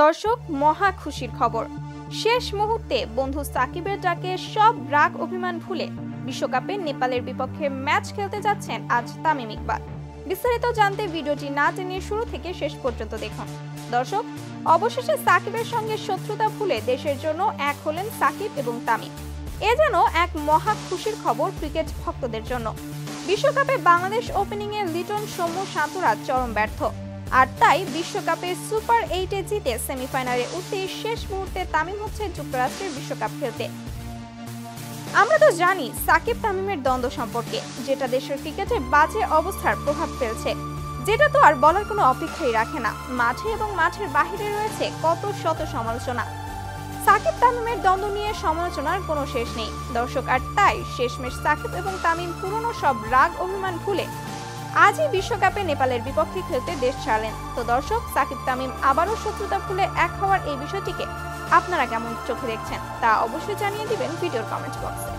দর্শক, মহা খুশির খবর। শেষ মুহূর্তে বন্ধু সাকিবের ডাকে সব রাগ অভিমান ভুলে বিশ্বকাপে নেপালের বিপক্ষে ম্যাচ খেলতে যাচ্ছেন আজ তামিম ইকবাল। বিস্তারিত জানতে ভিডিওটি না টেনে শুরু থেকে শেষ পর্যন্ত দেখুন। দর্শক, অবশেষে সাকিবের সঙ্গে শত্রুতা ভুলে দেশের জন্য এক হলেন সাকিব এবং তামিম। এ যেন এক মহা খুশির খবর ক্রিকেট ভক্তদের জন্য। বিশ্বকাপে বাংলাদেশ ওপেনিংয়ে লিটন, সৌম্য, শান্তরা চরম ব্যর্থ। আর তাই বিশ্বকাপে সুপার 8-এ জিতে সেমিফাইনালে উঠতে শেষ মুহূর্তে তামিম হচ্ছে যুক্তরাষ্ট্রের বিশ্বকাপ খেলতে। আমরা তো জানি সাকিব তামিমের দ্বন্দ্ব সম্পর্কে, যেটা দেশের ক্রিকেটে বাজে অবস্থার প্রভাব ফেলছে, যেটা তো আর বলার কোনো অপেক্ষাই রাখে না। মাঠে এবং মাঠের বাহিরে রয়েছে কত শত সমালোচনা। সাকিব তামিমের দ্বন্দ্ব নিয়ে সমালোচনার কোনো শেষ নেই দর্শক। আর তাই শেষমেশ সাকিব এবং তামিম পুরনো সব রাগ অভিমান ভুলে আজই বিশ্বকাপে নেপালের বিপক্ষে খেলতে দেশ ছাড়লেন। তো দর্শক, সাকিব তামিম আবারও শত্রুতা ভুলে এক হওয়ার এই বিষয়টিকে আপনারা কেমন চোখে দেখছেন তা অবশ্যই জানিয়ে দিবেন ভিডিওর কমেন্ট বক্সে।